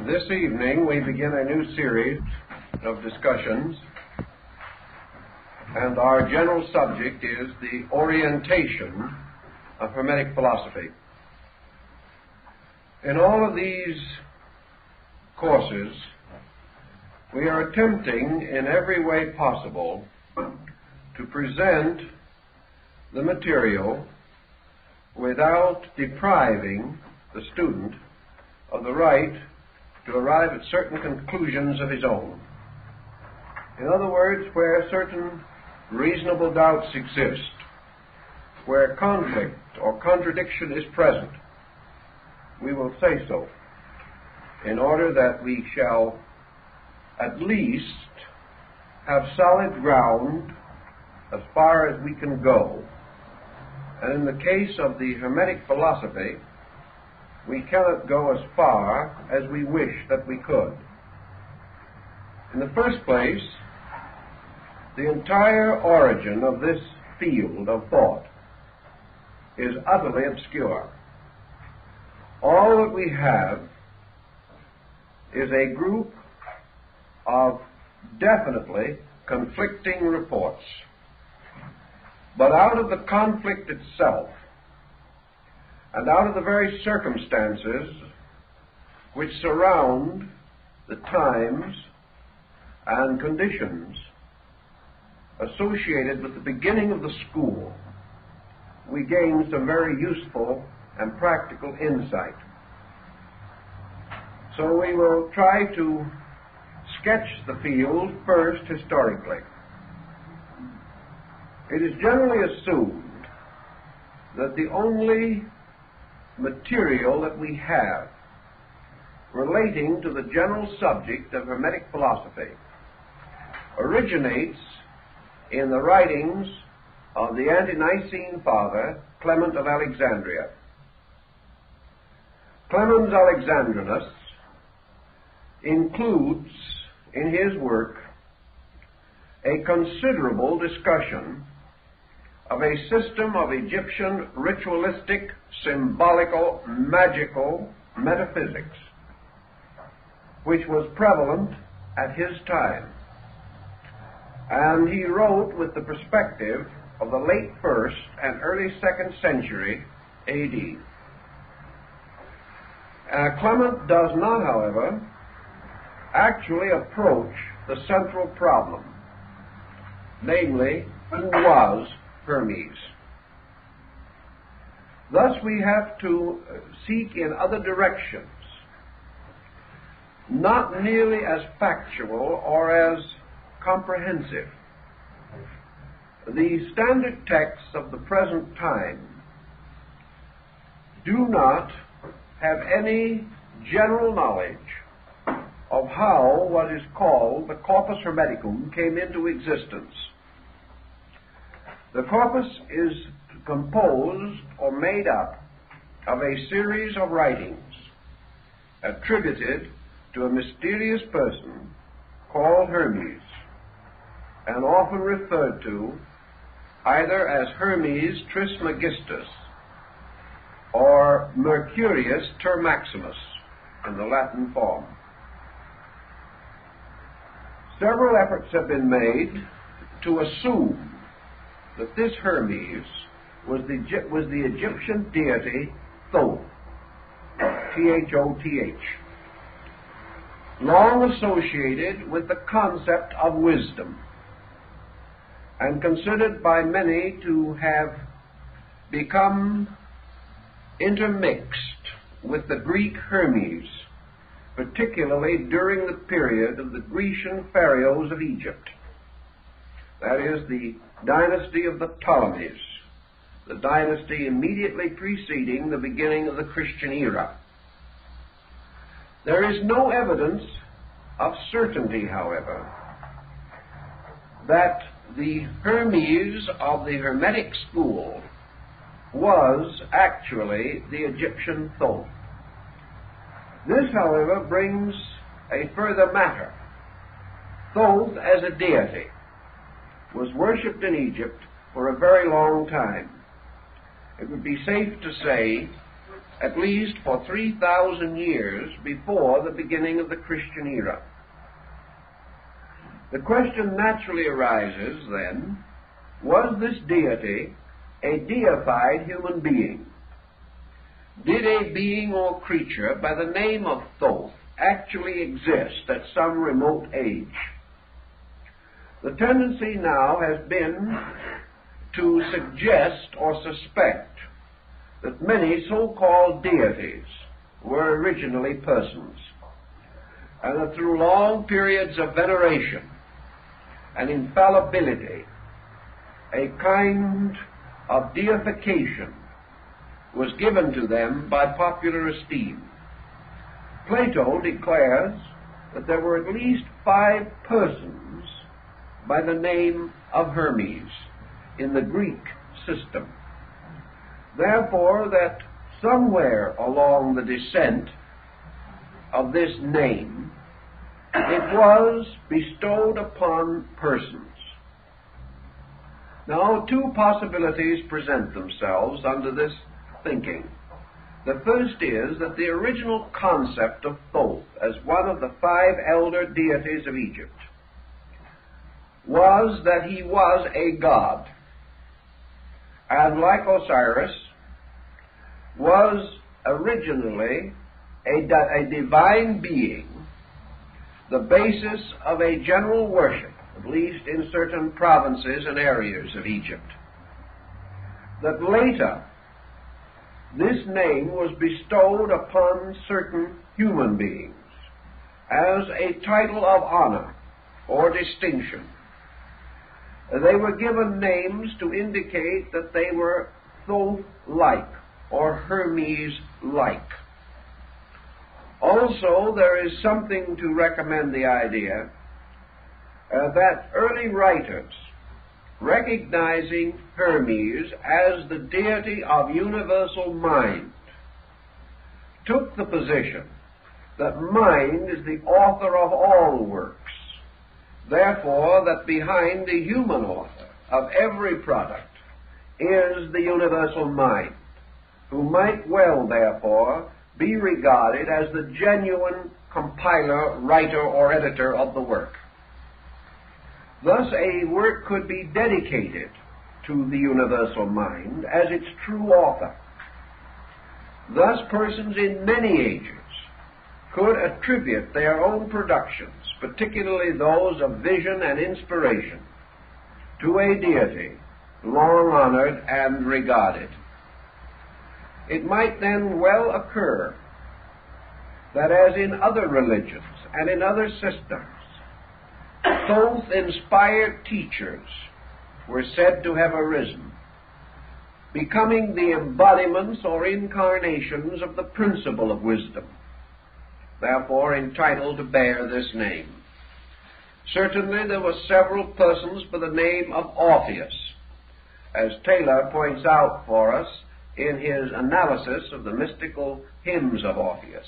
This evening we begin a new series of discussions, and our general subject is the orientation of Hermetic philosophy. In all of these courses, we are attempting in every way possible to present the material without depriving the student of the right to arrive at certain conclusions of his own. In other words, where certain reasonable doubts exist, where conflict or contradiction is present, we will say so, in order that we shall at least have solid ground as far as we can go. And in the case of the Hermetic philosophy, we cannot go as far as we wish that we could. In the first place, the entire origin of this field of thought is utterly obscure. All that we have is a group of definitely conflicting reports. But out of the conflict itself, and out of the very circumstances which surround the times and conditions associated with the beginning of the school, we gain some very useful and practical insight. So we will try to sketch the field first historically. It is generally assumed that the only material that we have relating to the general subject of Hermetic philosophy originates in the writings of the ante-Nicene father Clement of Alexandria. Clemens Alexandrinus includes in his work a considerable discussion of a system of Egyptian ritualistic, symbolical, magical metaphysics, which was prevalent at his time. And he wrote with the perspective of the late 1st and early 2nd century A.D. Clement does not, however, actually approach the central problem, namely, who was Hermes. Thus we have to seek in other directions, not nearly as factual or as comprehensive. The standard texts of the present time do not have any general knowledge of how what is called the corpus hermeticum came into existence. The corpus is composed or made up of a series of writings attributed to a mysterious person called Hermes, and often referred to either as Hermes Trismegistus or Mercurius Termaximus in the Latin form. Several efforts have been made to assume that this Hermes was the Egyptian deity Thoth, Thoth, long associated with the concept of wisdom, and considered by many to have become intermixed with the Greek Hermes, particularly during the period of the Grecian pharaohs of Egypt. That is, the dynasty of the Ptolemies, the dynasty immediately preceding the beginning of the Christian era. There is no evidence of certainty, however, that the Hermes of the Hermetic school was actually the Egyptian Thoth. This, however, brings a further matter. Thoth, as a deity, was worshipped in Egypt for a very long time. It would be safe to say at least for 3,000 years before the beginning of the Christian era. The question naturally arises, then, was this deity a deified human being? Did a being or creature by the name of Thoth actually exist at some remote age? The tendency now has been to suggest or suspect that many so-called deities were originally persons, and that through long periods of veneration and infallibility, a kind of deification was given to them by popular esteem. Plato declares that there were at least 5 persons by the name of Hermes in the Greek system. Therefore, that somewhere along the descent of this name, it was bestowed upon persons. Now, 2 possibilities present themselves under this thinking. The first is that the original concept of Thoth as one of the 5 elder deities of Egypt was that he was a god, and like Osiris, was originally a divine being, the basis of a general worship, at least in certain provinces and areas of Egypt. That later, this name was bestowed upon certain human beings as a title of honor or distinction. They were given names to indicate that they were Thoth-like or Hermes-like. Also, there is something to recommend the idea that early writers, recognizing Hermes as the deity of universal mind, took the position that mind is the author of all works. Therefore, that behind the human author of every product is the universal mind, who might well, therefore, be regarded as the genuine compiler, writer, or editor of the work. Thus, a work could be dedicated to the universal mind as its true author. Thus, persons in many ages could attribute their own productions, particularly those of vision and inspiration, to a deity long honored and regarded. It might then well occur that, as in other religions and in other systems, Thoth-inspired teachers were said to have arisen, becoming the embodiments or incarnations of the principle of wisdom, therefore entitled to bear this name. Certainly there were several persons by the name of Orpheus, as Taylor points out for us in his analysis of the mystical hymns of Orpheus.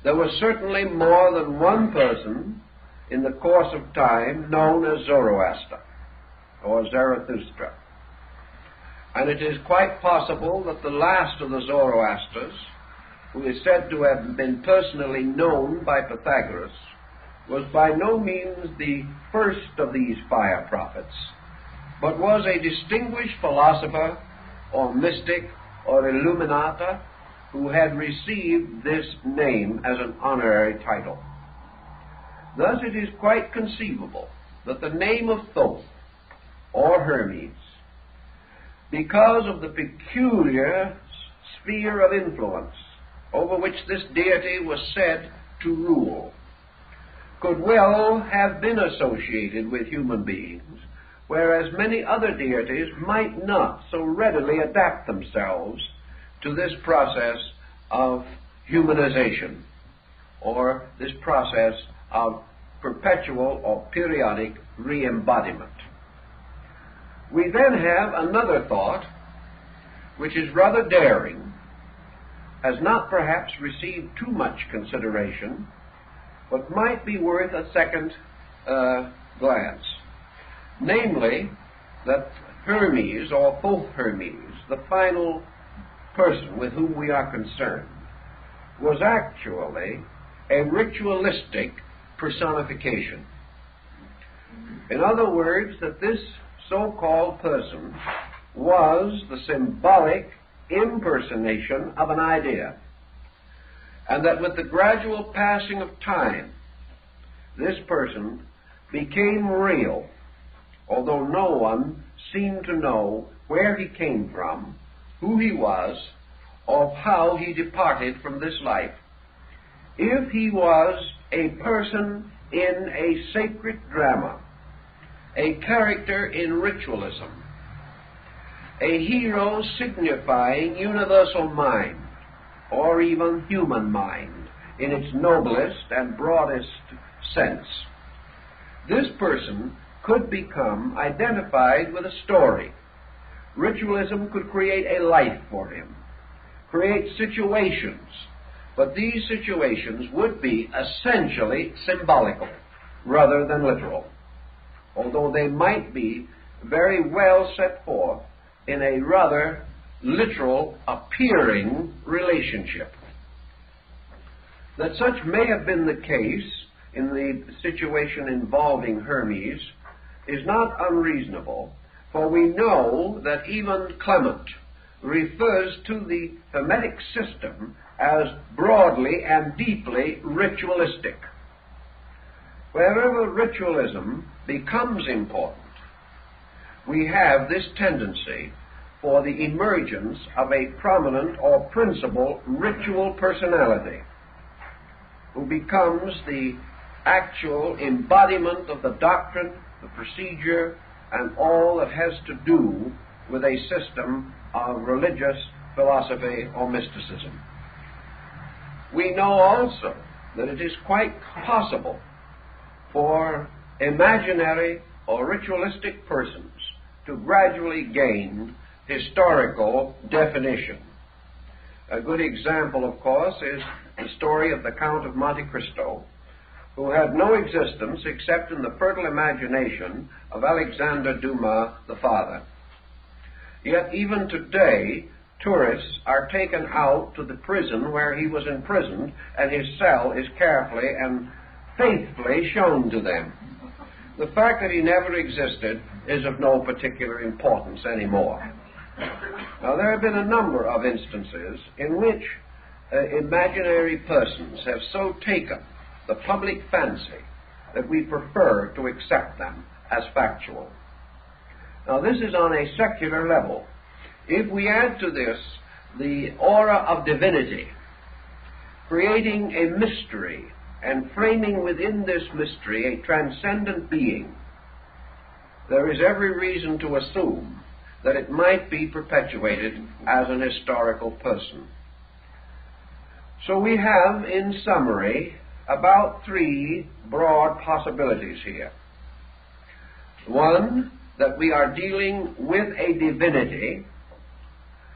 There was certainly more than one person in the course of time known as Zoroaster or Zarathustra. And it is quite possible that the last of the Zoroasters, who is said to have been personally known by Pythagoras, was by no means the first of these fire prophets, but was a distinguished philosopher or mystic or illuminata who had received this name as an honorary title. Thus it is quite conceivable that the name of Thoth or Hermes, because of the peculiar sphere of influence over which this deity was said to rule, could well have been associated with human beings, whereas many other deities might not so readily adapt themselves to this process of humanization, or this process of perpetual or periodic re-embodiment. We then have another thought, which is rather daring, has not perhaps received too much consideration, but might be worth a second glance. Namely, that Hermes, or Thoth Hermes, the final person with whom we are concerned was actually a ritualistic personification. In other words, that this so-called person was the symbolic impersonation of an idea, and that with the gradual passing of time, this person became real, although no one seemed to know where he came from, who he was, or how he departed from this life. If he was a person in a sacred drama, a character in ritualism, a hero signifying universal mind, or even human mind in its noblest and broadest sense, this person could become identified with a story. Ritualism could create a life for him, create situations, but these situations would be essentially symbolical rather than literal, although they might be very well set forth in a rather literal appearing relationship. That such may have been the case in the situation involving Hermes is not unreasonable, for we know that even Clement refers to the Hermetic system as broadly and deeply ritualistic. Wherever ritualism becomes important, we have this tendency for the emergence of a prominent or principal ritual personality who becomes the actual embodiment of the doctrine, the procedure, and all that has to do with a system of religious philosophy or mysticism. We know also that it is quite possible for imaginary or ritualistic persons to gradually gain historical definition. A good example, of course, is the story of the Count of Monte Cristo, who had no existence except in the fertile imagination of Alexander Dumas the father. Yet even today, tourists are taken out to the prison where he was imprisoned, and his cell is carefully and faithfully shown to them. The fact that he never existed is of no particular importance anymore. Now, there have been a number of instances in which imaginary persons have so taken the public fancy that we prefer to accept them as factual. Now, this is on a secular level. If we add to this the aura of divinity, creating a mystery and framing within this mystery a transcendent being, there is every reason to assume that it might be perpetuated as an historical person. So we have, in summary, about three broad possibilities here. One, that we are dealing with a divinity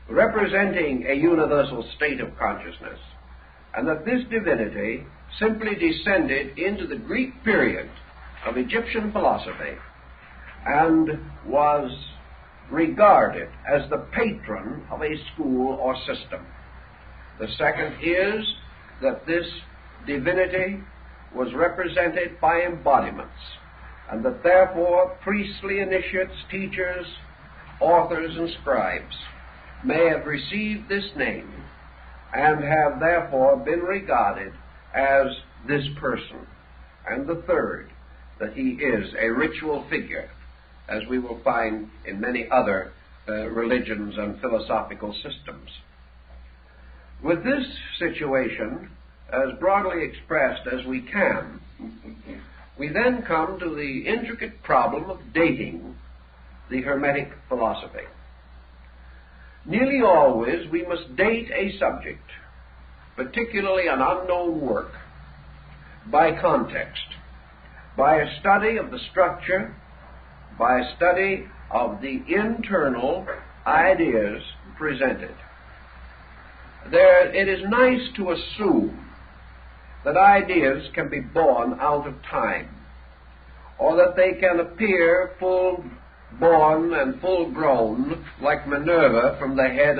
representing a universal state of consciousness, and that this divinity simply descended into the Greek period of Egyptian philosophy and was regarded as the patron of a school or system. The second is that this divinity was represented by embodiments, and that therefore priestly initiates, teachers, authors, and scribes may have received this name and have therefore been regarded as this person. And the third, that he is a ritual figure, as we will find in many other religions and philosophical systems. With this situation as broadly expressed as we can, we then come to the intricate problem of dating the Hermetic philosophy. Nearly always we must date a subject, particularly an unknown work, by context, by a study of the structure, by a study of the internal ideas presented. It is nice to assume that ideas can be born out of time, or that they can appear full-born and full-grown like Minerva from the head